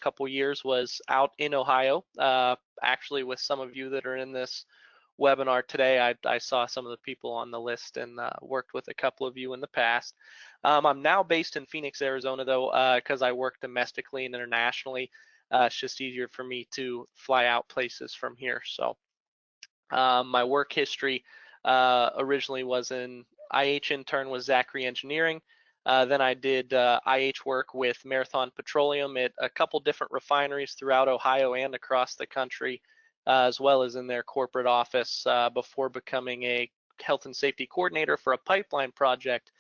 couple years was out in Ohio. Actually, with some of you that are in this webinar today, I saw some of the people on the list and worked with a couple of you in the past. I'm now based in Phoenix, Arizona, though, because I work domestically and internationally. It's just easier for me to fly out places from here. So my work history originally was in IH intern with Zachary Engineering. Then I did IH work with Marathon Petroleum at a couple different refineries throughout Ohio and across the country, as well as in their corporate office before becoming a health and safety coordinator for a pipeline project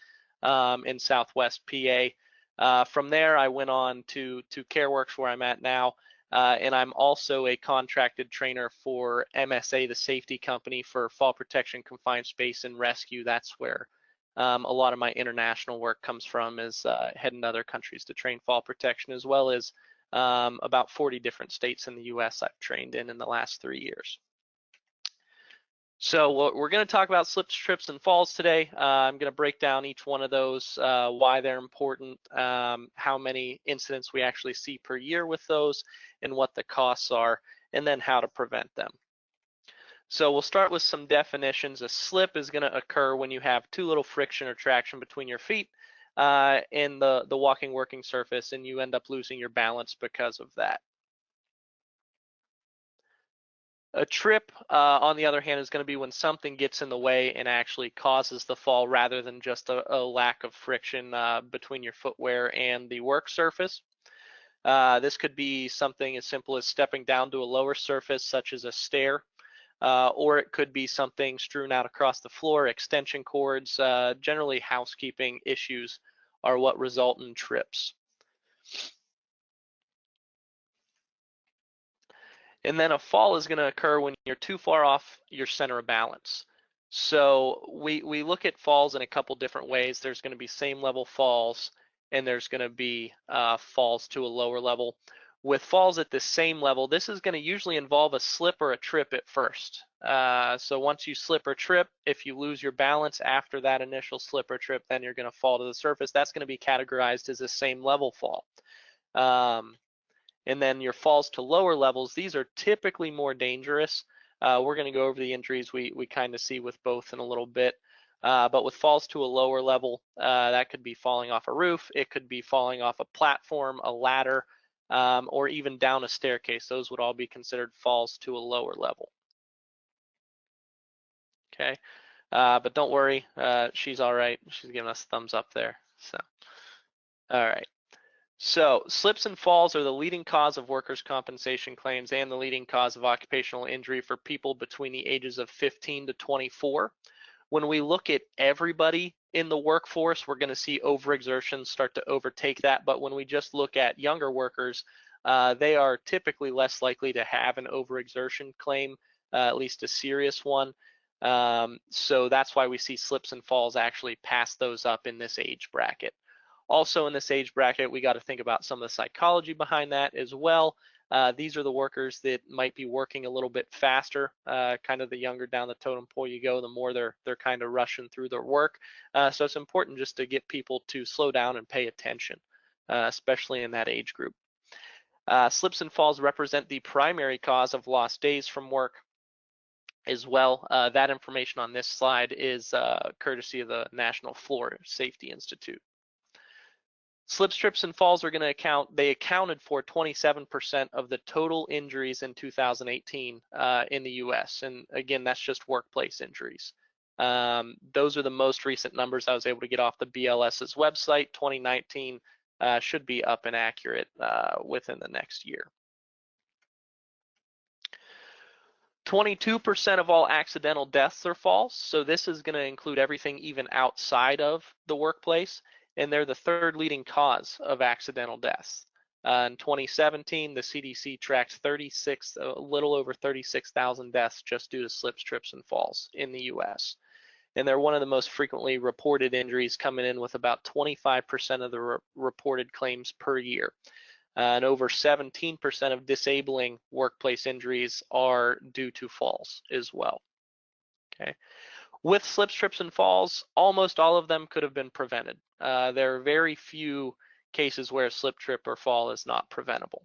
in Southwest PA. From there, I went on to CareWorks, where I'm at now, and I'm also a contracted trainer for MSA, the safety company for fall protection, confined space, and rescue. That's where a lot of my international work comes from, is heading to other countries to train fall protection, as well as about 40 different states in the US I've trained in the last 3 years. So we're going to talk about slips, trips, and falls today. I'm going to break down each one of those, why they're important, how many incidents we actually see per year with those, and what the costs are, and then how to prevent them. So we'll start with some definitions. A slip is going to occur when you have too little friction or traction between your feet and the walking working surface, and you end up losing your balance because of that. A trip, on the other hand, is going to be when something gets in the way and actually causes the fall, rather than just a lack of friction between your footwear and the work surface. This could be something as simple as stepping down to a lower surface, such as a stair, or it could be something strewn out across the floor, extension cords. Generally, housekeeping issues are what result in trips. And then a fall is going to occur when you're too far off your center of balance. So we look at falls in a couple different ways. There's going to be same level falls, and there's going to be falls to a lower level. With falls at the same level, this is going to usually involve a slip or a trip at first. So once you slip or trip, if you lose your balance after that initial slip or trip, then you're going to fall to the surface. That's going to be categorized as a same level fall. And then your falls to lower levels, these are typically more dangerous. We're going to go over the injuries we kind of see with both in a little bit. But with falls to a lower level, that could be falling off a roof, it could be falling off a platform, a ladder, or even down a staircase. Those would all be considered falls to a lower level. Okay, but don't worry, she's all right. She's giving us a thumbs up there. So, all right. So slips and falls are the leading cause of workers' compensation claims and the leading cause of occupational injury for people between the ages of 15 to 24. When we look at everybody in the workforce, we're going to see overexertion start to overtake that. But when we just look at younger workers, they are typically less likely to have an overexertion claim, at least a serious one. So that's why we see slips and falls actually pass those up in this age bracket. Also in this age bracket, we got to think about some of the psychology behind that as well. These are the workers that might be working a little bit faster. Kind of the younger down the totem pole you go, the more they're kind of rushing through their work. So it's important just to get people to slow down and pay attention, especially in that age group. Slips and falls represent the primary cause of lost days from work as well. That information on this slide is courtesy of the National Floor Safety Institute. Slips, trips, and falls are going to accounted for 27% of the total injuries in 2018 in the US. And again, that's just workplace injuries. Those are the most recent numbers I was able to get off the BLS's website. 2019 should be up and accurate within the next year. 22% of all accidental deaths are falls. So this is going to include everything even outside of the workplace. And they're the third leading cause of accidental deaths. In 2017, the CDC tracked a little over 36,000 deaths just due to slips, trips, and falls in the US. And they're one of the most frequently reported injuries, coming in with about 25% of the reported claims per year. And over 17% of disabling workplace injuries are due to falls as well. Okay. With slips, trips, and falls, almost all of them could have been prevented. There are very few cases where a slip, trip, or fall is not preventable.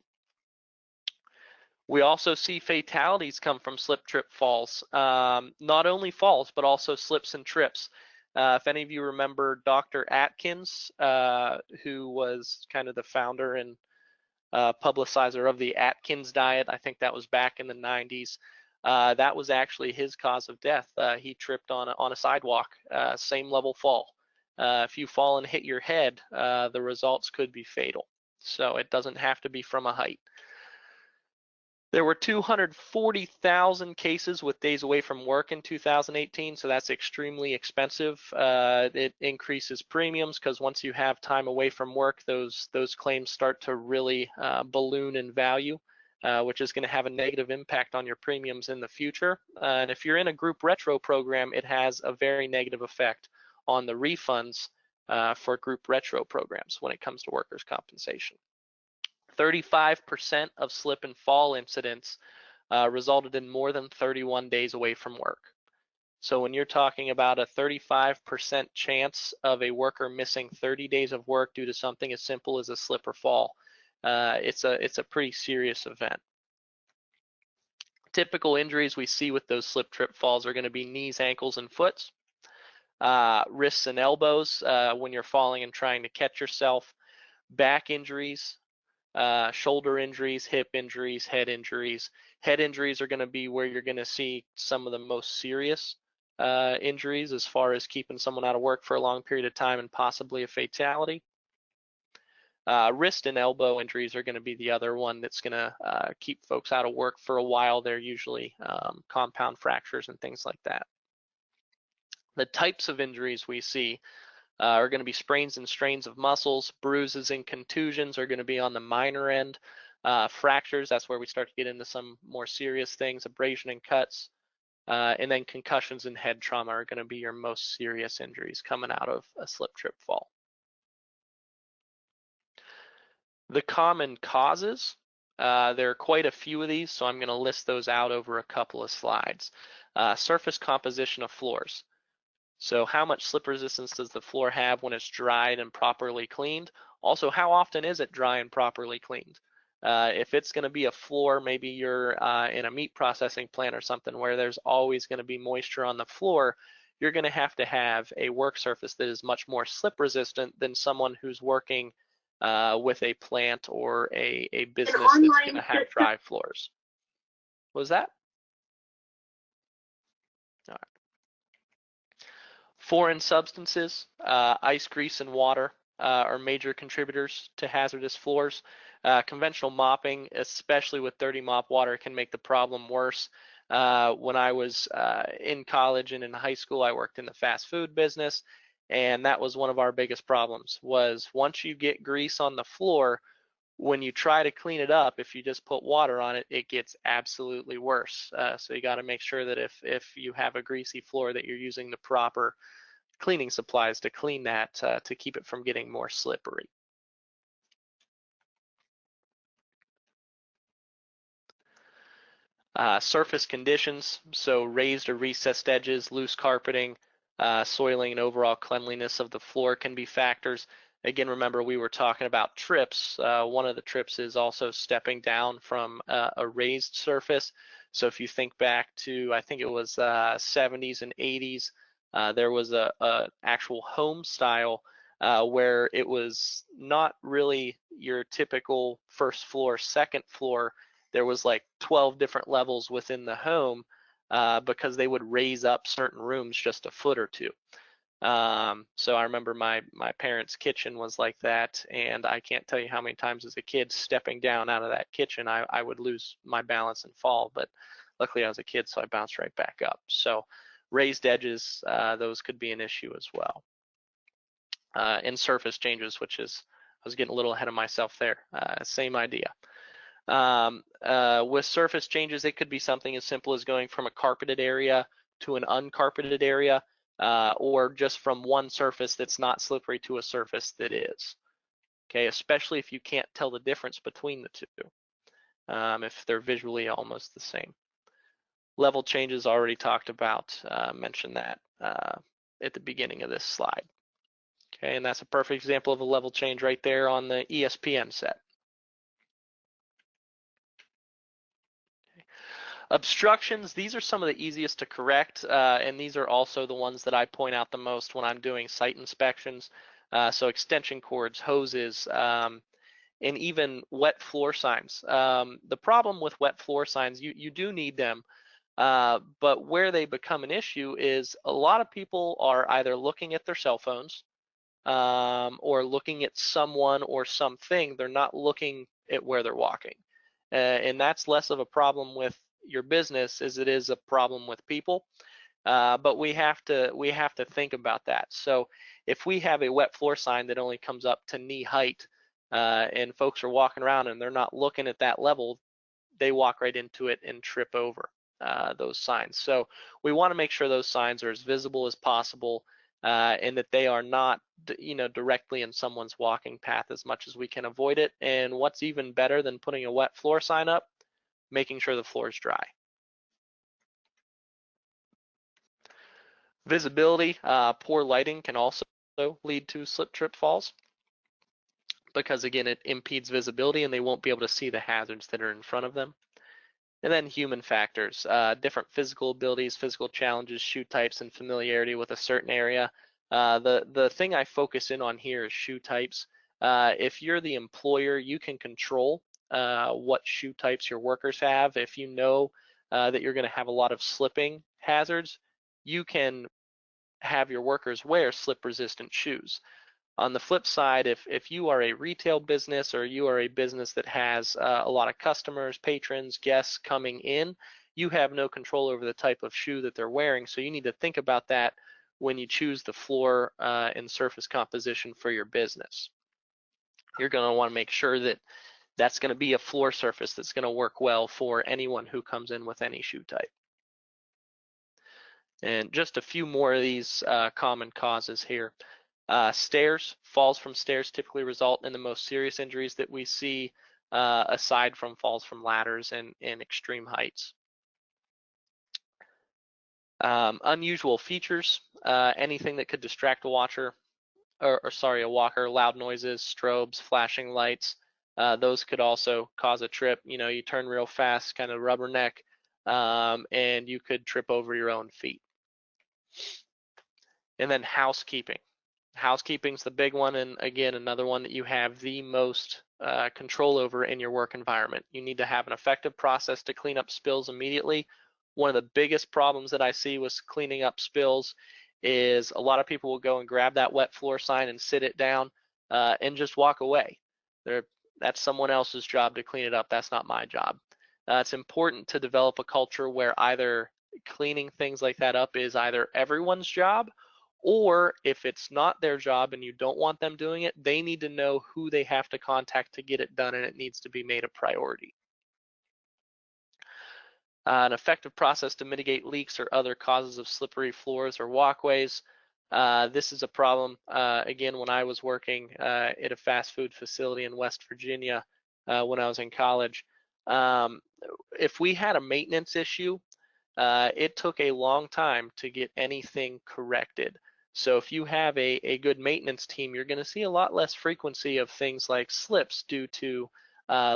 We also see fatalities come from slip, trip, falls. Not only falls, but also slips and trips. If any of you remember Dr. Atkins, who was kind of the founder and publicizer of the Atkins diet, I think that was back in the 90s. That was actually his cause of death. He tripped on a sidewalk, same level fall. If you fall and hit your head, the results could be fatal. So it doesn't have to be from a height. There were 240,000 cases with days away from work in 2018, so that's extremely expensive. It increases premiums because once you have time away from work, those claims start to really balloon in value, which is going to have a negative impact on your premiums in the future. And if you're in a group retro program, it has a very negative effect on the refunds for group retro programs when it comes to workers' compensation. 35% of slip and fall incidents resulted in more than 31 days away from work. So when you're talking about a 35% chance of a worker missing 30 days of work due to something as simple as a slip or fall, it's a pretty serious event. Typical injuries we see with those slip, trip, falls are going to be knees, ankles, and foots, wrists and elbows when you're falling and trying to catch yourself, back injuries, shoulder injuries, hip injuries, head injuries. Head injuries are going to be where you're going to see some of the most serious injuries as far as keeping someone out of work for a long period of time and possibly a fatality. Wrist and elbow injuries are going to be the other one that's going to keep folks out of work for a while. They're usually compound fractures and things like that. The types of injuries we see are going to be sprains and strains of muscles. Bruises and contusions are going to be on the minor end. Fractures, that's where we start to get into some more serious things, abrasion and cuts. And then concussions and head trauma are going to be your most serious injuries coming out of a slip, trip, fall. The common causes, there are quite a few of these, so I'm going to list those out over a couple of slides. Surface composition of floors. So how much slip resistance does the floor have when it's dried and properly cleaned? Also, how often is it dry and properly cleaned? If it's going to be a floor, maybe you're in a meat processing plant or something where there's always going to be moisture on the floor, you're going to have a work surface that is much more slip resistant than someone who's working with a plant or a business that's going to have dry floors. What was that? All right. Foreign substances, ice, grease, and water are major contributors to hazardous floors. Conventional mopping, especially with dirty mop water, can make the problem worse. When I was in college and in high school, I worked in the fast food business, and that was one of our biggest problems, was once you get grease on the floor, when you try to clean it up, if you just put water on it, it gets absolutely worse. So you got to make sure that if you have a greasy floor that you're using the proper cleaning supplies to clean that to keep it from getting more slippery. Surface conditions, so raised or recessed edges, loose carpeting, soiling, and overall cleanliness of the floor can be factors. Again, remember we were talking about trips. One of the trips is also stepping down from a raised surface. So if you think back to, I think it was 70s and 80s, there was a actual home style where it was not really your typical first floor, second floor. There was like 12 different levels within the home because they would raise up certain rooms just a foot or two. So I remember my parents' kitchen was like that, and I can't tell you how many times as a kid stepping down out of that kitchen, I would lose my balance and fall, but luckily I was a kid, so I bounced right back up. So raised edges, those could be an issue as well. And surface changes, which is, I was getting a little ahead of myself there, same idea. With surface changes, it could be something as simple as going from a carpeted area to an uncarpeted area, or just from one surface that's not slippery to a surface that is. Okay, especially if you can't tell the difference between the two, if they're visually almost the same. Level changes already talked about, mentioned that at the beginning of this slide. Okay, and that's a perfect example of a level change right there on the ESPN set. Obstructions, these are some of the easiest to correct, and these are also the ones that I point out the most when I'm doing site inspections. So extension cords, hoses, and even wet floor signs. The problem with wet floor signs, you do need them, but where they become an issue is a lot of people are either looking at their cell phones or looking at someone or something. They're not looking at where they're walking. And that's less of a problem with your business as it is a problem with people. But we have to think about that. So if we have a wet floor sign that only comes up to knee height, and folks are walking around and they're not looking at that level, they walk right into it and trip over those signs. So we want to make sure those signs are as visible as possible, and that they are not, directly in someone's walking path as much as we can avoid it. And what's even better than putting a wet floor sign up, making sure the floor is dry. Visibility, poor lighting can also lead to slip, trip, falls, because again, it impedes visibility and they won't be able to see the hazards that are in front of them. And then human factors, different physical abilities, physical challenges, shoe types, and familiarity with a certain area. The thing I focus in on here is shoe types. If you're the employer, you can control what shoe types your workers have. If you know that you're going to have a lot of slipping hazards, you can have your workers wear slip-resistant shoes. On the flip side, if you are a retail business or you are a business that has a lot of customers, patrons, guests coming in, you have no control over the type of shoe that they're wearing. So you need to think about that when you choose the floor and surface composition for your business. You're going to want to make sure that that's going to be a floor surface that's going to work well for anyone who comes in with any shoe type. And just a few more of these common causes here. Stairs, falls from stairs typically result in the most serious injuries that we see, aside from falls from ladders and extreme heights. Unusual features, anything that could distract a watcher, a walker, loud noises, strobes, flashing lights, those could also cause a trip. You turn real fast, kind of rubberneck, and you could trip over your own feet. And then housekeeping. Housekeeping's the big one, and again, another one that you have the most control over in your work environment. You need to have an effective process to clean up spills immediately. One of the biggest problems that I see with cleaning up spills is a lot of people will go and grab that wet floor sign and sit it down and just walk away. That's someone else's job to clean it up. That's not my job. It's important to develop a culture where either cleaning things like that up is either everyone's job, or if it's not their job and you don't want them doing it, they need to know who they have to contact to get it done, and it needs to be made a priority. An effective process to mitigate leaks or other causes of slippery floors or walkways. This is a problem, again, when I was working at a fast food facility in West Virginia when I was in college. If we had a maintenance issue, it took a long time to get anything corrected. So if you have a good maintenance team, you're going to see a lot less frequency of things like slips due to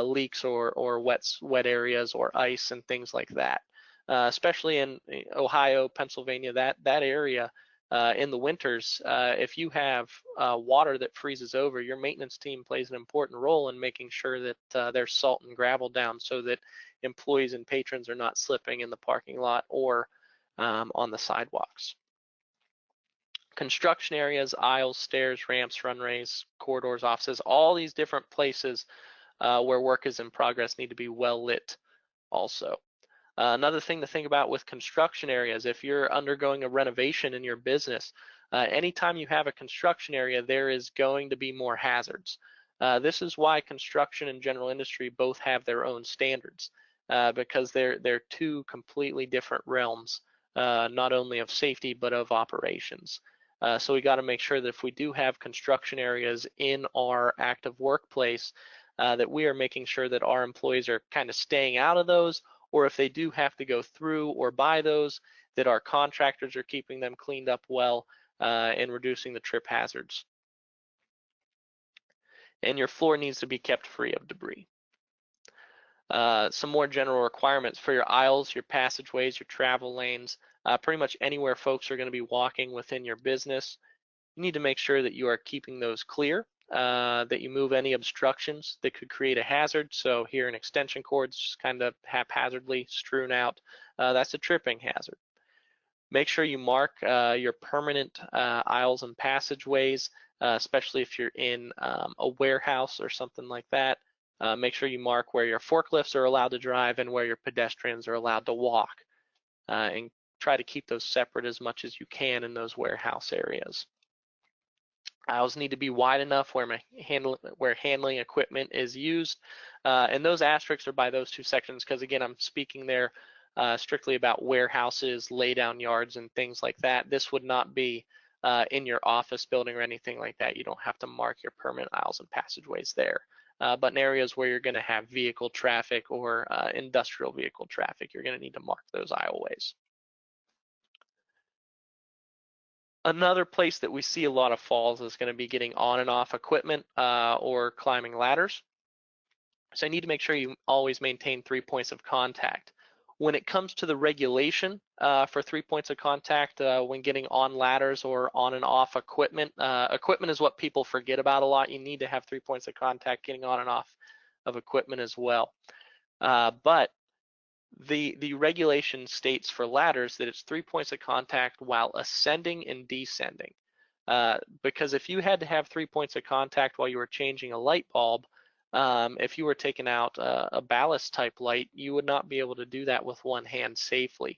leaks or wet areas or ice and things like that. Especially in Ohio, Pennsylvania, that area in the winters, if you have water that freezes over, your maintenance team plays an important role in making sure that there's salt and gravel down so that employees and patrons are not slipping in the parking lot or on the sidewalks. Construction areas, aisles, stairs, ramps, runways, corridors, offices, all these different places where work is in progress need to be well lit also. Another thing to think about with construction areas, if you're undergoing a renovation in your business, anytime you have a construction area, there is going to be more hazards. This is why construction and general industry both have their own standards, because they're two completely different realms, not only of safety, but of operations. So we got to make sure that if we do have construction areas in our active workplace, that we are making sure that our employees are kind of staying out of those, or if they do have to go through or by those, that our contractors are keeping them cleaned up well and reducing the trip hazards. And your floor needs to be kept free of debris. Some more general requirements for your aisles, your passageways, your travel lanes, pretty much anywhere folks are going to be walking within your business. You need to make sure that you are keeping those clear, that you move any obstructions that could create a hazard. So here an extension cord's just kind of haphazardly strewn out. That's a tripping hazard. Make sure you mark your permanent aisles and passageways, especially if you're in a warehouse or something like that. Make sure you mark where your forklifts are allowed to drive and where your pedestrians are allowed to walk, and try to keep those separate as much as you can in those warehouse areas. Aisles need to be wide enough where handling equipment is used, and those asterisks are by those two sections because, again, I'm speaking there strictly about warehouses, laydown yards, and things like that. This would not be in your office building or anything like that. You don't have to mark your permanent aisles and passageways there. But in areas where you're going to have vehicle traffic or industrial vehicle traffic, you're going to need to mark those aisleways. Another place that we see a lot of falls is going to be getting on and off equipment or climbing ladders. So I need to make sure you always maintain 3 points of contact. When it comes to the regulation for 3 points of contact when getting on ladders or on and off equipment, equipment is what people forget about a lot. You need to have 3 points of contact getting on and off of equipment as well. But the regulation states for ladders that it's 3 points of contact while ascending and descending. Because if you had to have 3 points of contact while you were changing a light bulb, if you were taking out a ballast type light, you would not be able to do that with one hand safely.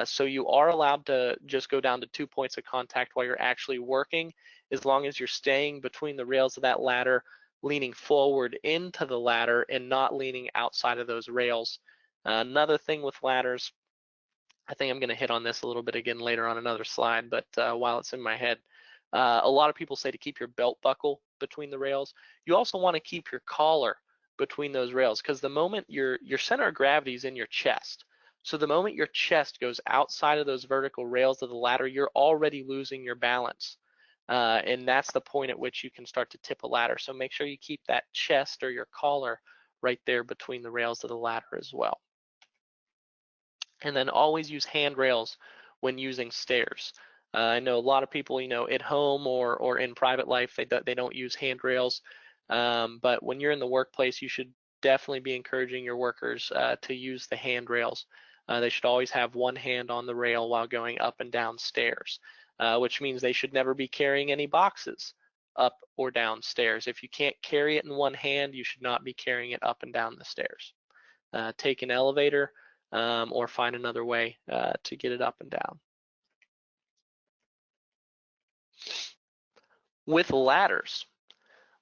So you are allowed to just go down to 2 points of contact while you're actually working, as long as you're staying between the rails of that ladder, leaning forward into the ladder and not leaning outside of those rails. Another thing with ladders, I think I'm going to hit on this a little bit again later on another slide, but while it's in my head, a lot of people say to keep your belt buckle between the rails. You also want to keep your collar between those rails, because the moment your center of gravity is in your chest. So the moment your chest goes outside of those vertical rails of the ladder, you're already losing your balance. And that's the point at which you can start to tip a ladder. So make sure you keep that chest or your collar right there between the rails of the ladder as well. And then always use handrails when using stairs. I know a lot of people, at home or in private life, they don't use handrails. But when you're in the workplace, you should definitely be encouraging your workers to use the handrails. They should always have one hand on the rail while going up and down stairs, which means they should never be carrying any boxes up or down stairs. If you can't carry it in one hand, you should not be carrying it up and down the stairs. Take an elevator or find another way to get it up and down. With ladders,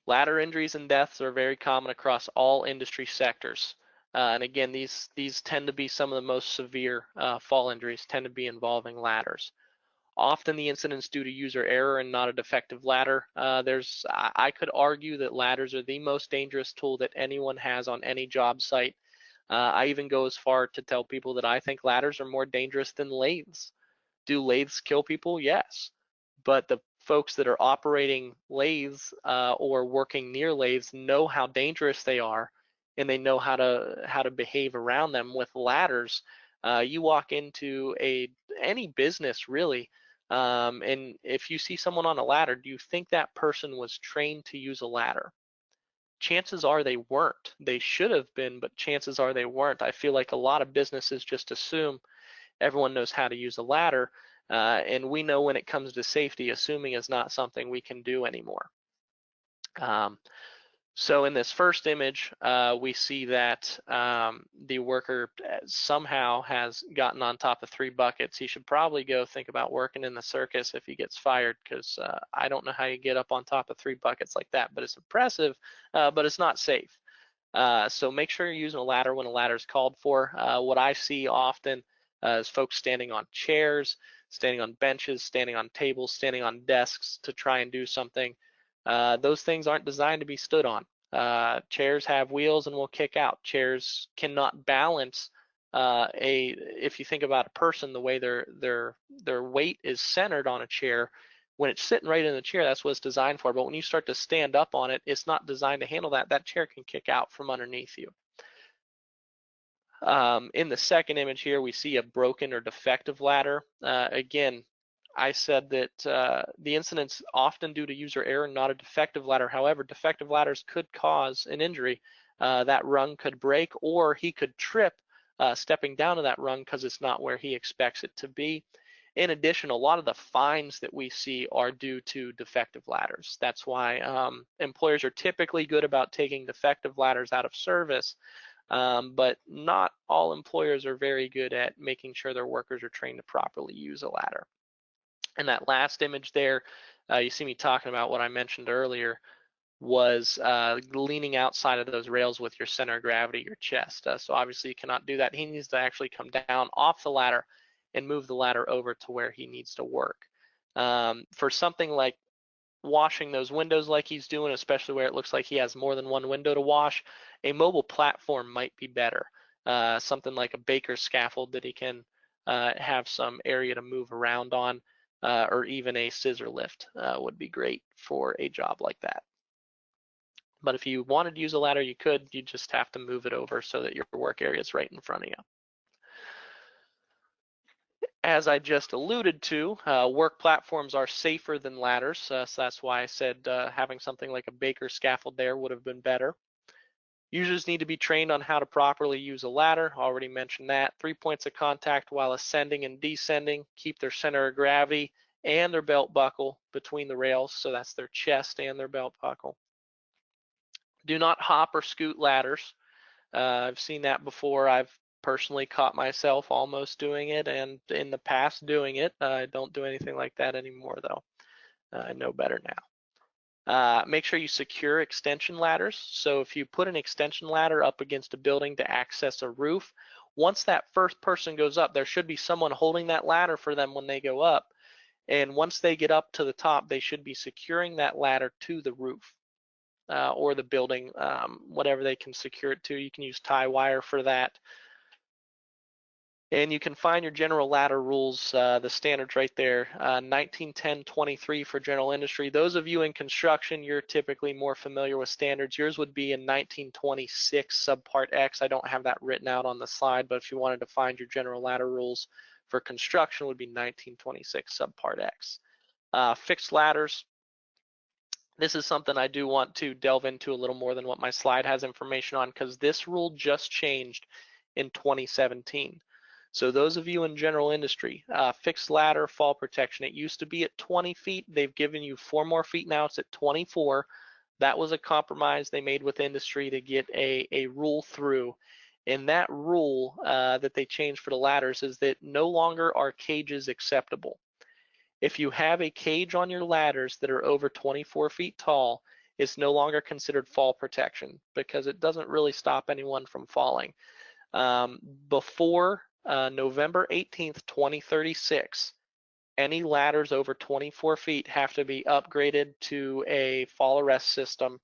ladder injuries and deaths are very common across all industry sectors. And again, these tend to be some of the most severe fall injuries tend to be involving ladders. Often the incidents due to user error and not a defective ladder. I could argue that ladders are the most dangerous tool that anyone has on any job site. I even go as far to tell people that I think ladders are more dangerous than lathes. Do lathes kill people? Yes. But the folks that are operating lathes or working near lathes know how dangerous they are, and they know how to behave around them. With ladders, you walk into any business really, and if you see someone on a ladder, do you think that person was trained to use a ladder? Chances are they weren't. They should have been, but chances are they weren't. I feel like a lot of businesses just assume everyone knows how to use a ladder, and we know when it comes to safety, assuming is not something we can do anymore. So in this first image, we see that the worker somehow has gotten on top of 3 buckets. He should probably go think about working in the circus if he gets fired, because I don't know how you get up on top of 3 buckets like that, but it's impressive, but it's not safe. So make sure you're using a ladder when a ladder is called for. What I see often is folks standing on chairs, standing on benches, standing on tables, standing on desks to try and do something. Those things aren't designed to be stood on. Chairs have wheels and will kick out. Chairs cannot balance if you think about a person, the way their weight is centered on a chair. When it's sitting right in the chair, that's what it's designed for. But when you start to stand up on it, it's not designed to handle that. That chair can kick out from underneath you. In the second image here, we see a broken or defective ladder. Again, I said that the incident's often due to user error, not a defective ladder. However, defective ladders could cause an injury. That rung could break, or he could trip stepping down to that rung because it's not where he expects it to be. In addition, a lot of the fines that we see are due to defective ladders. That's why employers are typically good about taking defective ladders out of service. But not all employers are very good at making sure their workers are trained to properly use a ladder. And that last image there, you see me talking about what I mentioned earlier, was leaning outside of those rails with your center of gravity, your chest. So obviously you cannot do that. He needs to actually come down off the ladder and move the ladder over to where he needs to work. For something like washing those windows like he's doing, especially where it looks like he has more than one window to wash, a mobile platform might be better. Something like a baker's scaffold that he can have some area to move around on, or even a scissor lift would be great for a job like that. But if you wanted to use a ladder, you could. You just have to move it over so that your work area is right in front of you. As I just alluded to, work platforms are safer than ladders, so that's why I said having something like a baker's scaffold there would have been better. Users need to be trained on how to properly use a ladder. Already mentioned that. 3 points of contact while ascending and descending. Keep their center of gravity and their belt buckle between the rails, so that's their chest and their belt buckle. Do not hop or scoot ladders. I've seen that before. I've personally caught myself almost doing it, and in the past doing it. I don't do anything like that anymore, though. I know better now. Make sure you secure extension ladders. So if you put an extension ladder up against a building to access a roof, once that first person goes up, there should be someone holding that ladder for them when they go up. And once they get up to the top, they should be securing that ladder to the roof or the building, whatever they can secure it to. You can use tie wire for that. And you can find your general ladder rules, the standards right there, 1910-23 for general industry. Those of you in construction, you're typically more familiar with standards. Yours would be in 1926 subpart X. I don't have that written out on the slide, but if you wanted to find your general ladder rules for construction, would be 1926 subpart X. Fixed ladders. This is something I do want to delve into a little more than what my slide has information on, because this rule just changed in 2017. So those of you in general industry, fixed ladder fall protection, it used to be at 20 feet. They've given you 4 more feet now. It's at 24. That was a compromise they made with industry to get a rule through. And that rule that they changed for the ladders is that no longer are cages acceptable. If you have a cage on your ladders that are over 24 feet tall, it's no longer considered fall protection because it doesn't really stop anyone from falling. Before November 18th, 2036, any ladders over 24 feet have to be upgraded to a fall arrest system.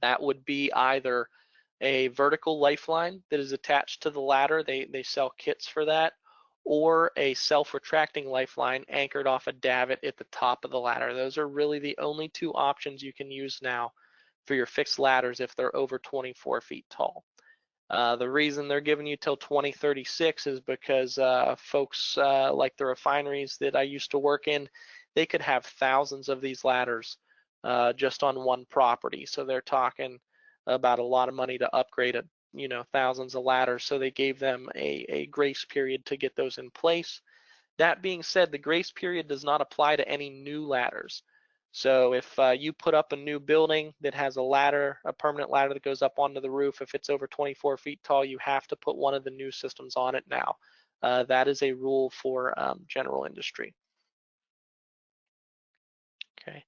That would be either a vertical lifeline that is attached to the ladder, they sell kits for that, or a self-retracting lifeline anchored off a davit at the top of the ladder. Those are really the only 2 options you can use now for your fixed ladders if they're over 24 feet tall. The reason they're giving you till 2036 is because folks like the refineries that I used to work in, they could have thousands of these ladders just on one property. So they're talking about a lot of money to upgrade it, thousands of ladders. So they gave them a grace period to get those in place. That being said, the grace period does not apply to any new ladders. So if you put up a new building that has a ladder, a permanent ladder that goes up onto the roof, if it's over 24 feet tall, you have to put one of the new systems on it now. That is a rule for general industry. Okay,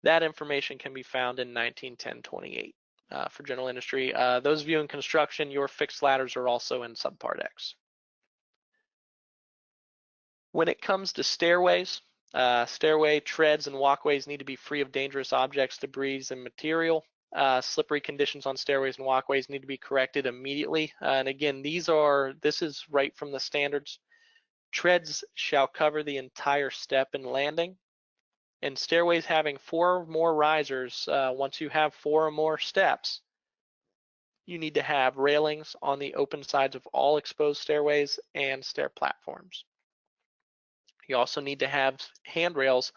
that information can be found in 1910-28 for general industry. Those of you in construction, your fixed ladders are also in subpart X. When it comes to stairways, stairway treads and walkways need to be free of dangerous objects, debris, and material. Slippery conditions on stairways and walkways need to be corrected immediately. And again, this is right from the standards. Treads shall cover the entire step and landing. And stairways having 4 or more risers, once you have 4 or more steps, You need to have railings on the open sides of all exposed stairways and stair platforms. You also need to have handrails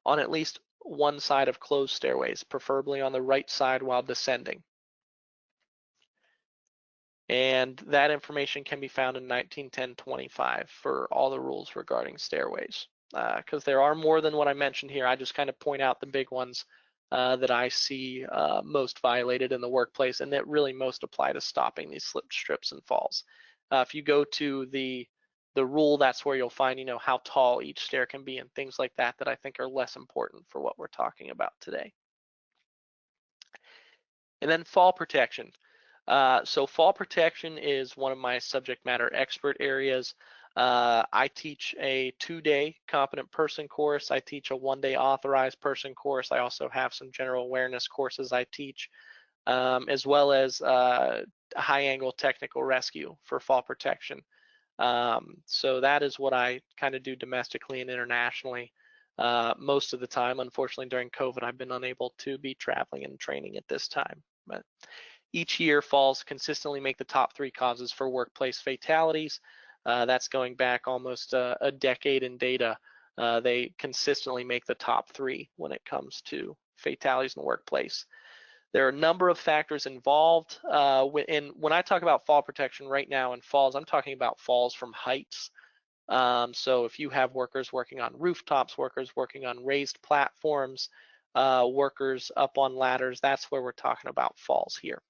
on at least one side of closed stairways, preferably on the right side while descending. And that information can be found in 1910-25 for all the rules regarding stairways. Because there are more than what I mentioned here. I just kind of point out the big ones that I see most violated in the workplace, and that really most apply to stopping these slip, trips, and falls. If you go to the rule, that's where you'll find, you know, how tall each stair can be and things like that that I think are less important for what we're talking about today. And then fall protection. So fall protection is one of my subject matter expert areas. I teach a 2-day competent person course. I teach a 1-day authorized person course. I also have some general awareness courses I teach, as well as high angle technical rescue for fall protection. So that is what I kind of do domestically and internationally most of the time. Unfortunately, during COVID, I've been unable to be traveling and training at this time. But each year, falls consistently make the top 3 causes for workplace fatalities. That's going back almost a decade in data. They consistently make the top 3 when it comes to fatalities in the workplace. There are a number of factors involved. And when I talk about fall protection right now and falls, I'm talking about falls from heights. So if you have workers working on rooftops, workers working on raised platforms, workers up on ladders, that's where we're talking about falls here.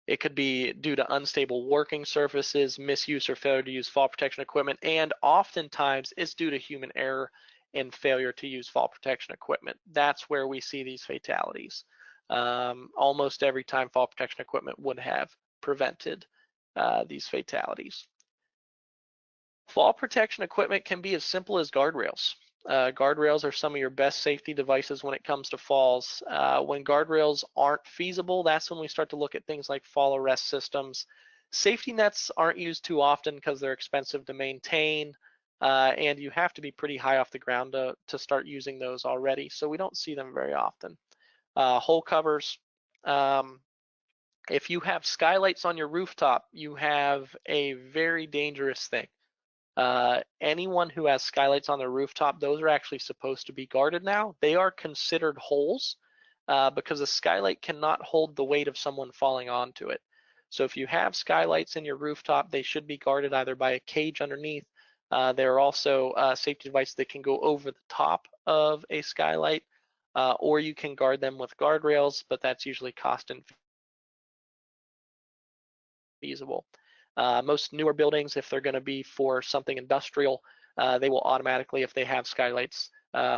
It could be due to unstable working surfaces, misuse or failure to use fall protection equipment, and oftentimes it's due to human error and failure to use fall protection equipment. That's where we see these fatalities. Almost every time fall protection equipment would have prevented these fatalities. Fall protection equipment can be as simple as guardrails. Guardrails are some of your best safety devices when it comes to falls. When guardrails aren't feasible, that's when we start to look at things like fall arrest systems. Safety nets aren't used too often because they're expensive to maintain, and you have to be pretty high off the ground to start using those already, so we don't see them very often. Hole covers. If you have skylights on your rooftop, you have a very dangerous thing. Anyone who has skylights on their rooftop, those are actually supposed to be guarded now. They are considered holes because a skylight cannot hold the weight of someone falling onto it. So if you have skylights in your rooftop, they should be guarded either by a cage underneath. There are also safety devices that can go over the top of a skylight, or you can guard them with guardrails, but that's usually cost and feasible. Most newer buildings, if they're going to be for something industrial, they will automatically, if they have skylights,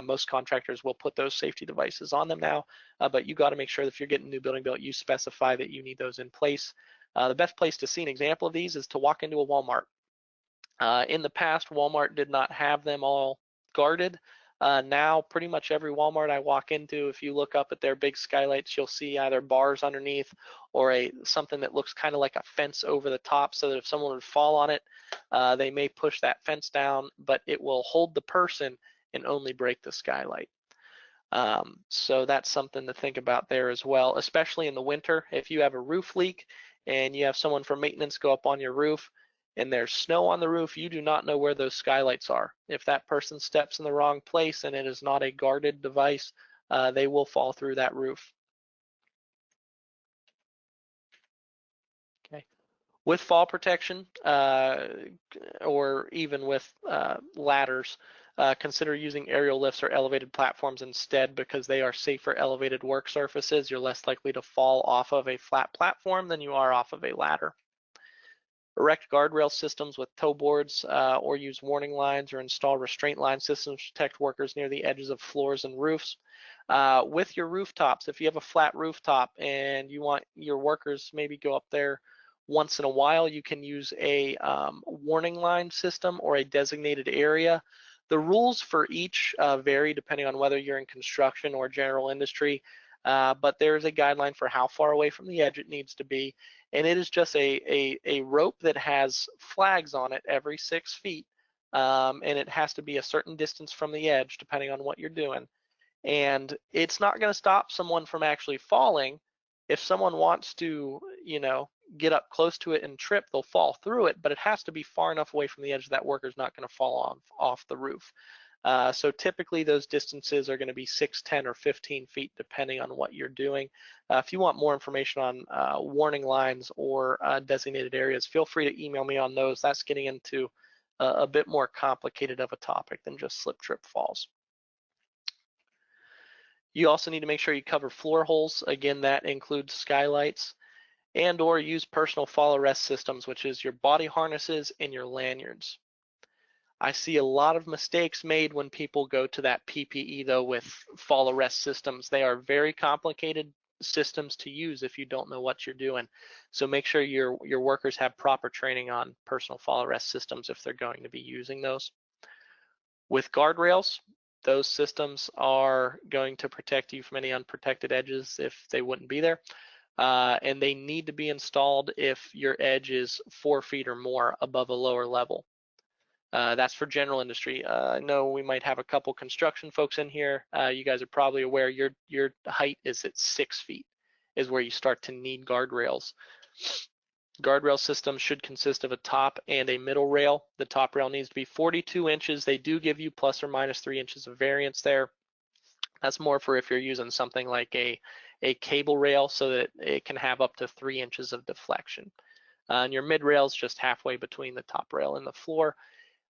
most contractors will put those safety devices on them now, but you got to make sure that if you're getting a new building built, you specify that you need those in place. The best place to see an example of these is to walk into a Walmart. In the past, Walmart did not have them all guarded. Now, pretty much every Walmart I walk into, if you look up at their big skylights, you'll see either bars underneath or something that looks kind of like a fence over the top, so that if someone would fall on it, they may push that fence down, but it will hold the person and only break the skylight. So that's something to think about there as well, especially in the winter. If you have a roof leak and you have someone from maintenance go up on your roof, and there's snow on the roof, you do not know where those skylights are. If that person steps in the wrong place and it is not a guarded device, they will fall through that roof. Okay. With fall protection, or even with ladders, consider using aerial lifts or elevated platforms instead, because they are safer elevated work surfaces. You're less likely to fall off of a flat platform than you are off of a ladder. Erect guardrail systems with toe boards, or use warning lines or install restraint line systems to protect workers near the edges of floors and roofs. With your rooftops, if you have a flat rooftop and you want your workers maybe go up there once in a while, you can use a warning line system or a designated area. The rules for each vary depending on whether you're in construction or general industry, but there's a guideline for how far away from the edge it needs to be. And it is just a rope that has flags on it every 6 feet, and it has to be a certain distance from the edge depending on what you're doing. And it's not going to stop someone from actually falling. if someone wants to, get up close to it and trip, they'll fall through it, but it has to be far enough away from the edge that worker's not going to fall off the roof. So typically those distances are going to be 6, 10, or 15 feet depending on what you're doing. If you want more information on warning lines or designated areas, feel free to email me on those. That's getting into a bit more complicated of a topic than just slip, trip, falls. You also need to make sure you cover floor holes. Again, that includes skylights, and or use personal fall arrest systems, which is your body harnesses and your lanyards. I see a lot of mistakes made when people go to that PPE though with fall arrest systems. They are very complicated systems to use if you don't know what you're doing. So make sure your workers have proper training on personal fall arrest systems if they're going to be using those. With guardrails, those systems are going to protect you from any unprotected edges if they wouldn't be there. And they need to be installed if your edge is 4 feet or more above a lower level. That's for general industry. I know we might have a couple construction folks in here. You guys are probably aware your height is at 6 feet is where you start to need guardrails. Guardrail systems should consist of a top and a middle rail. The top rail needs to be 42 inches. They do give you plus or minus 3 inches of variance there. That's more for if you're using something like a cable rail so that it can have up to 3 inches of deflection. And your mid rail is just halfway between the top rail and the floor.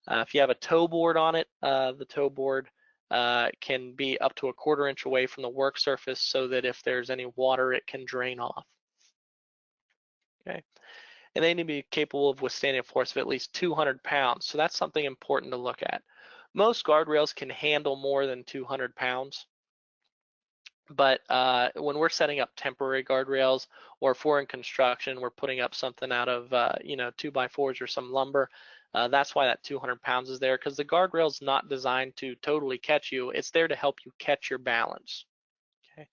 If you have a toe board on it, the toe board can be up to a 1/4 inch away from the work surface so that if there's any water, it can drain off. Okay, and they need to be capable of withstanding a force of at least 200 pounds. So that's something important to look at. Most guardrails can handle more than 200 pounds. But when we're setting up temporary guardrails, or if we're in construction, we're putting up something out of 2x4s or some lumber, that's why that 200 pounds is there, because the guardrail is not designed to totally catch you. It's there to help you catch your balance. Okay.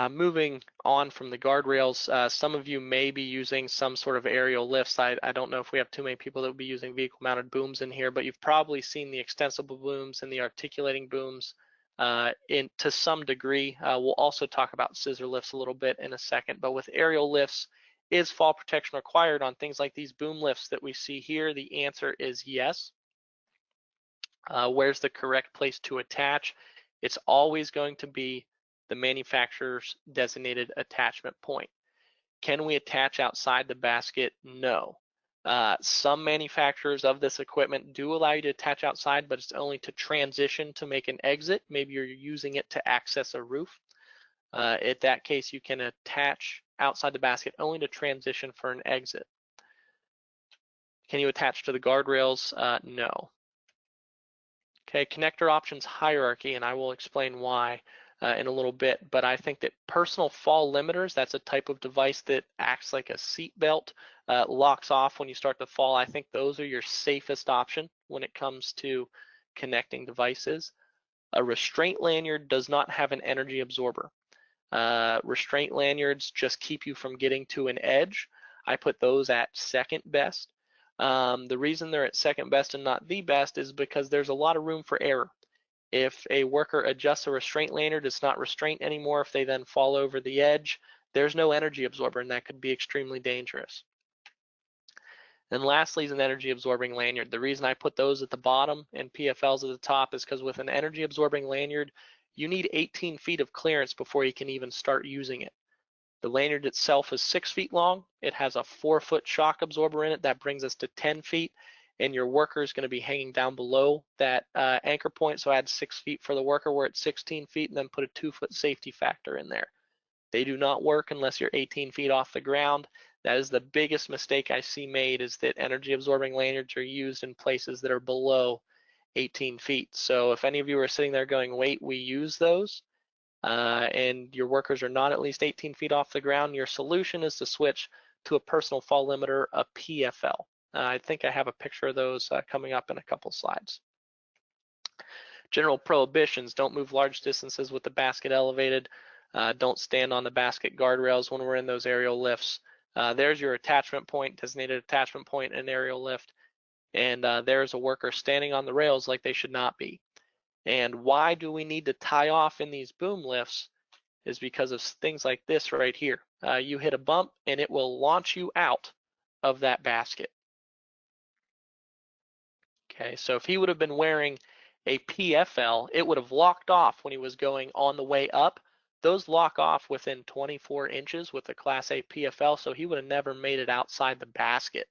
Moving on from the guardrails, some of you may be using some sort of aerial lifts. I don't know if we have too many people that would be using vehicle mounted booms in here, but you've probably seen the extensible booms and the articulating booms to some degree. We'll also talk about scissor lifts a little bit in a second, but with aerial lifts, is fall protection required on things like these boom lifts that we see here? The answer is yes. Where's the correct place to attach? It's always going to be the manufacturer's designated attachment point. Can we attach outside the basket? No. Some manufacturers of this equipment do allow you to attach outside, but it's only to transition to make an exit. Maybe you're using it to access a roof. In that case, you can attach outside the basket only to transition for an exit. Can you attach to the guardrails? No. Okay, connector options hierarchy, and I will explain why in a little bit, but I think that personal fall limiters, that's a type of device that acts like a seat belt, locks off when you start to fall. I think those are your safest option when it comes to connecting devices. A restraint lanyard does not have an energy absorber. Restraint lanyards just keep you from getting to an edge. I put those at second best. The reason they're at second best and not the best is because there's a lot of room for error. If a worker adjusts a restraint lanyard, it's not restraint anymore. If they then fall over the edge, there's no energy absorber, and that could be extremely dangerous. And lastly is an energy absorbing lanyard. The reason I put those at the bottom and PFLs at the top is because with an energy absorbing lanyard, you need 18 feet of clearance before you can even start using it. The lanyard itself is 6 feet long. It has a 4-foot shock absorber in it. That brings us to 10 feet. And your worker is going to be hanging down below that anchor point. So add 6 feet for the worker. We're at 16 feet, and then put a 2-foot safety factor in there. They do not work unless you're 18 feet off the ground. That is the biggest mistake I see made, is that energy absorbing lanyards are used in places that are below 18 feet. So if any of you are sitting there going, wait, we use those, and your workers are not at least 18 feet off the ground, your solution is to switch to a personal fall limiter, a PFL. I think I have a picture of those coming up in a couple slides. General prohibitions: don't move large distances with the basket elevated. Don't stand on the basket guardrails when we're in those aerial lifts. There's your attachment point, designated attachment point in an aerial lift. And there's a worker standing on the rails like they should not be. And why do we need to tie off in these boom lifts is because of things like this right here. You hit a bump and it will launch you out of that basket. Okay, so if he would have been wearing a PFL, it would have locked off when he was going on the way up. Those lock off within 24 inches with the Class A PFL, so he would have never made it outside the basket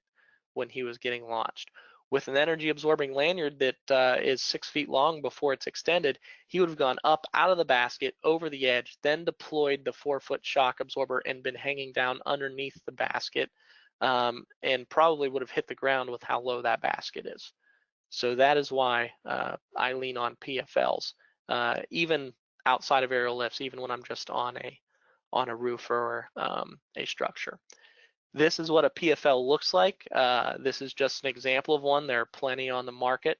when he was getting launched. With an energy absorbing lanyard that is 6 feet long before it's extended, he would have gone up out of the basket, over the edge, then deployed the 4-foot shock absorber and been hanging down underneath the basket, and probably would have hit the ground with how low that basket is. So that is why I lean on PFLs, even outside of aerial lifts, even when I'm just on a roof or a structure. This is what a PFL looks like. This is just an example of one. There are plenty on the market.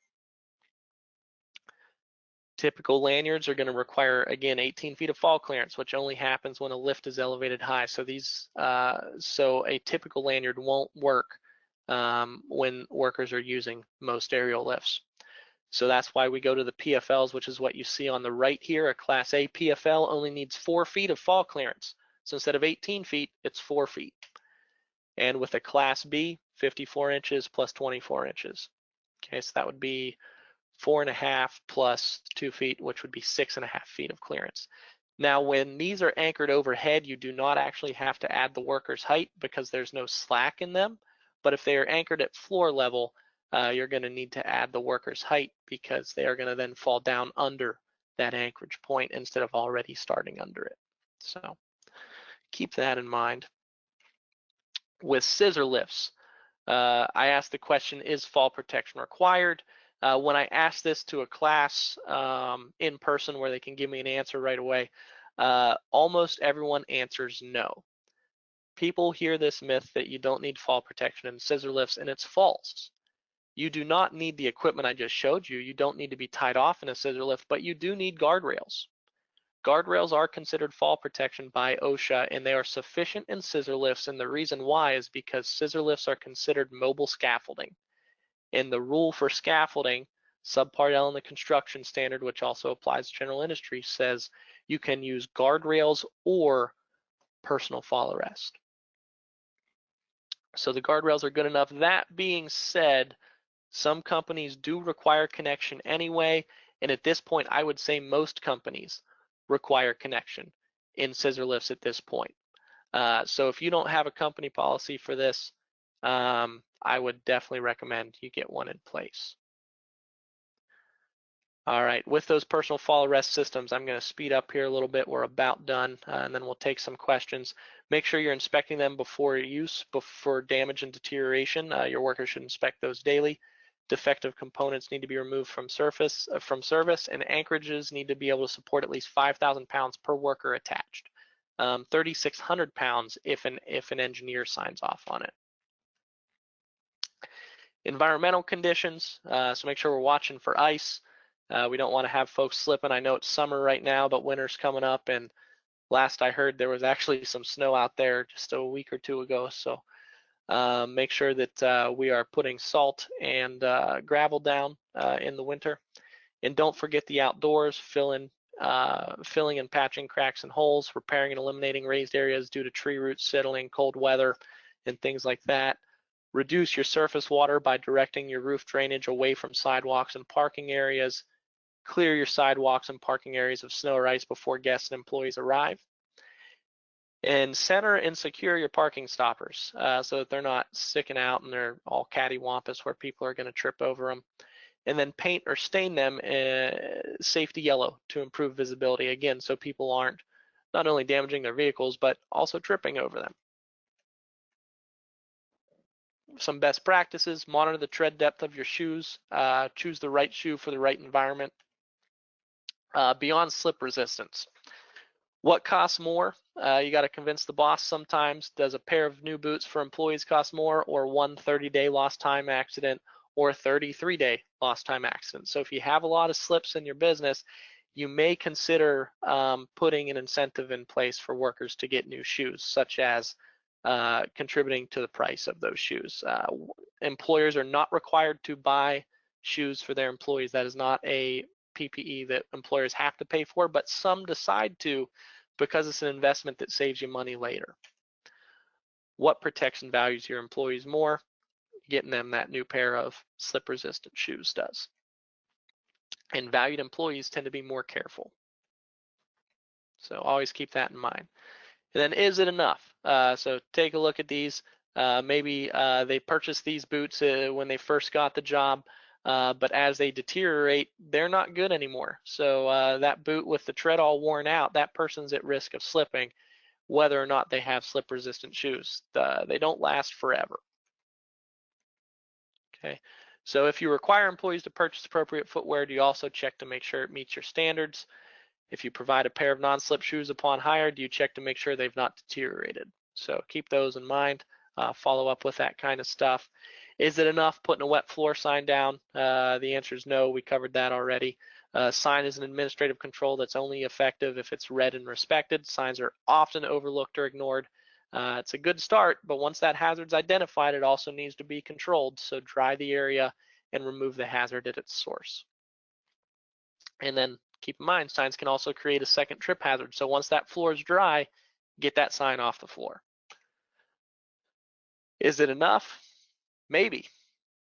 Typical lanyards are going to require, again, 18 feet of fall clearance, which only happens when a lift is elevated high. So so a typical lanyard won't work when workers are using most aerial lifts. So that's why we go to the PFLs, which is what you see on the right here. A Class A PFL only needs 4 feet of fall clearance. So instead of 18 feet, it's 4 feet. And with a Class B, 54 inches plus 24 inches. Okay, so that would be 4.5 plus 2 feet, which would be 6.5 feet of clearance. Now, when these are anchored overhead, you do not actually have to add the worker's height because there's no slack in them. But if they are anchored at floor level, you're going to need to add the worker's height because they are going to then fall down under that anchorage point instead of already starting under it. So keep that in mind. With scissor lifts, I asked the question, is fall protection required? When I asked this to a class in person where they can give me an answer right away, almost everyone answers no. People hear this myth that you don't need fall protection in scissor lifts, and it's false. You do not need the equipment I just showed you. You don't need to be tied off in a scissor lift, but you do need guardrails. Guardrails are considered fall protection by OSHA, and they are sufficient in scissor lifts, and the reason why is because scissor lifts are considered mobile scaffolding. And the rule for scaffolding, subpart L in the construction standard, which also applies to general industry, says you can use guardrails or personal fall arrest. So the guardrails are good enough. That being said, some companies do require connection anyway, and at this point, I would say most companies require connection in scissor lifts at this point. So if you don't have a company policy for this, I would definitely recommend you get one in place. All right, with those personal fall arrest systems, I'm going to speed up here a little bit. We're about done, and then we'll take some questions. Make sure you're inspecting them before use, before damage and deterioration. Your workers should inspect those daily. Defective components need to be removed from service, and anchorages need to be able to support at least 5,000 pounds per worker attached. 3,600 pounds if an engineer signs off on it. Environmental conditions, so make sure we're watching for ice. We don't want to have folks slipping. I know it's summer right now, but winter's coming up, and last I heard there was actually some snow out there just a week or two ago. So make sure that we are putting salt and gravel down in the winter. And don't forget the outdoors, filling and patching cracks and holes, repairing and eliminating raised areas due to tree roots settling, cold weather, and things like that. Reduce your surface water by directing your roof drainage away from sidewalks and parking areas. Clear your sidewalks and parking areas of snow or ice before guests and employees arrive. And center and secure your parking stoppers so that they're not sticking out and they're all cattywampus where people are going to trip over them. And then paint or stain them safety yellow to improve visibility, again, so people aren't not only damaging their vehicles, but also tripping over them. Some best practices: monitor the tread depth of your shoes, choose the right shoe for the right environment. Beyond slip resistance, what costs more? You got to convince the boss sometimes. Does a pair of new boots for employees cost more, or one 30-day lost time accident, or a 33-day lost time accident? So if you have a lot of slips in your business, you may consider putting an incentive in place for workers to get new shoes, such as contributing to the price of those shoes. Employers are not required to buy shoes for their employees. That is not a PPE that employers have to pay for, but some decide to because it's an investment that saves you money later. What protection values your employees more? Getting them that new pair of slip-resistant shoes does. And valued employees tend to be more careful. So always keep that in mind. And then, is it enough? So take a look at these. Maybe they purchased these boots when they first got the job, but as they deteriorate, they're not good anymore. So that boot with the tread all worn out, that person's at risk of slipping, whether or not they have slip-resistant shoes. They don't last forever. Okay. So if you require employees to purchase appropriate footwear, do you also check to make sure it meets your standards? If you provide a pair of non-slip shoes upon hire, do you check to make sure they've not deteriorated? So keep those in mind. Follow up with that kind of stuff. Is it enough putting a wet floor sign down? The answer is no. We covered that already. Sign is an administrative control that's only effective if it's read and respected. Signs are often overlooked or ignored. It's a good start, but once that hazard's identified, it also needs to be controlled. So dry the area and remove the hazard at its source. And then keep in mind, signs can also create a second trip hazard. So once that floor is dry, get that sign off the floor. Is it enough? Maybe.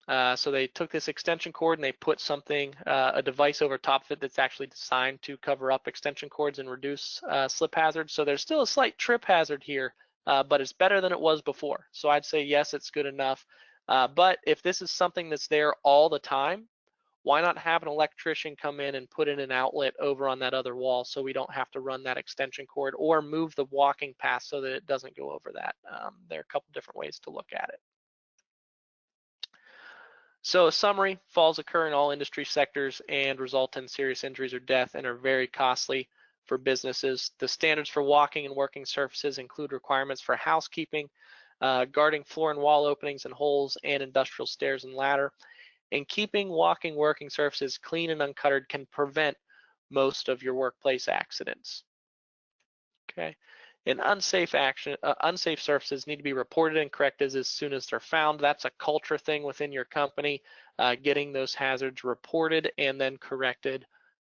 So they took this extension cord and they put something, a device over top of it that's actually designed to cover up extension cords and reduce slip hazards. So there's still a slight trip hazard here, but it's better than it was before. So I'd say yes, it's good enough. But if this is something that's there all the time, why not have an electrician come in and put in an outlet over on that other wall so we don't have to run that extension cord, or move the walking path so that it doesn't go over that? There are a couple different ways to look at it. So a summary: falls occur in all industry sectors and result in serious injuries or death and are very costly for businesses. The standards for walking and working surfaces include requirements for housekeeping, guarding floor and wall openings and holes, and industrial stairs and ladder. And keeping walking working surfaces clean and uncuttered can prevent most of your workplace accidents. Okay. And unsafe surfaces need to be reported and corrected as soon as they're found. That's a culture thing within your company, getting those hazards reported and then corrected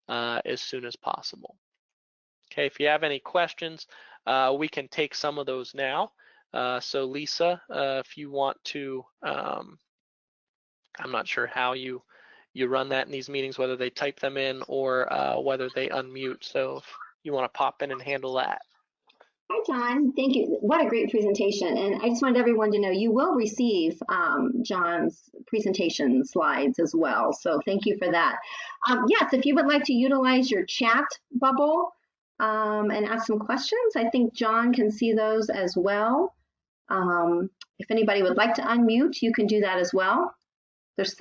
as soon as possible. Okay, if you have any questions, we can take some of those now. So Lisa, if you want to, I'm not sure how you run that in these meetings, whether they type them in or whether they unmute. So if you want to pop in and handle that. Hi, John. Thank you. What a great presentation. And I just wanted everyone to know you will receive John's presentation slides as well. So thank you for that. Yes, if you would like to utilize your chat bubble and ask some questions, I think John can see those as well. If anybody would like to unmute, you can do that as well. There's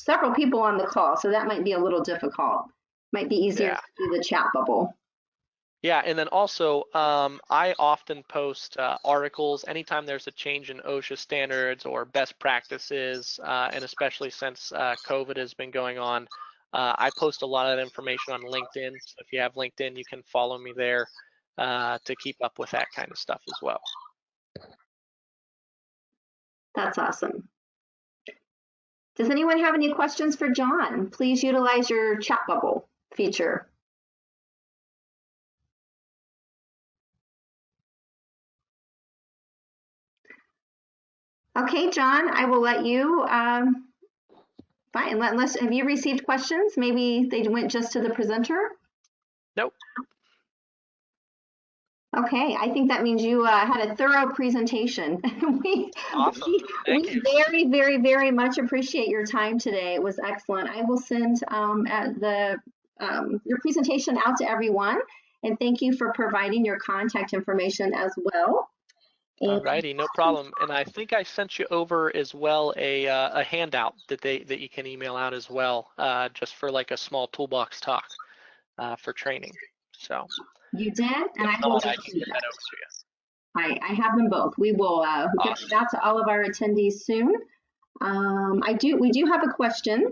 several people on the call, so that might be a little difficult. Might be easier to do the chat bubble. Yeah, and then also I often post articles anytime there's a change in OSHA standards or best practices, and especially since COVID has been going on, I post a lot of that information on LinkedIn. So if you have LinkedIn, you can follow me there to keep up with that kind of stuff as well. That's awesome. Does anyone have any questions for John? Please utilize your chat bubble feature. Okay, John, I will let you, fine, unless, have you received questions? Maybe they went just to the presenter? Nope. Okay, I think that means you had a thorough presentation. Awesome. Thank you. Very, very, very much appreciate your time today. It was excellent. I will send your presentation out to everyone, and thank you for providing your contact information as well. Alrighty, no problem. And I think I sent you over as well a handout that you can email out as well, just for like a small toolbox talk for training. So you did, and I will I can get that over to you. I have them both. We will get it out to all of our attendees soon. We do have a question.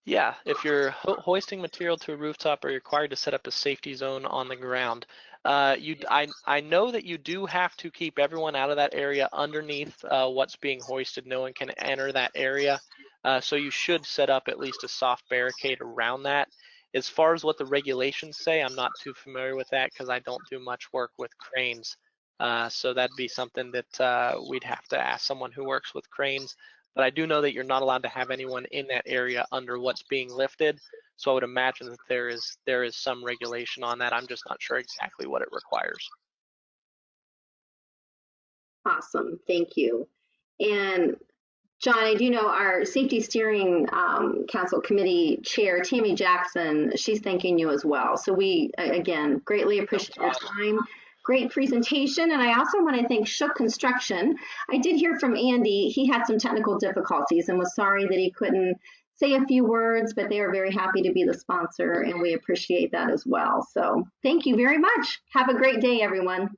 Yeah, if you're hoisting material to a rooftop, are you required to set up a safety zone on the ground? I know that you do have to keep everyone out of that area underneath what's being hoisted. No one can enter that area. So you should set up at least a soft barricade around that. As far as what the regulations say, I'm not too familiar with that because I don't do much work with cranes. So that'd be something that we'd have to ask someone who works with cranes. But I do know that you're not allowed to have anyone in that area under what's being lifted. So I would imagine that there is some regulation on that. I'm just not sure exactly what it requires. Awesome, thank you. And John, I do know our Safety Steering Council Committee Chair, Tammy Jackson, she's thanking you as well. So we, again, greatly appreciate your time. Great presentation. And I also want to thank Shook Construction. I did hear from Andy. He had some technical difficulties and was sorry that he couldn't say a few words, but they are very happy to be the sponsor, and we appreciate that as well. So thank you very much. Have a great day, everyone.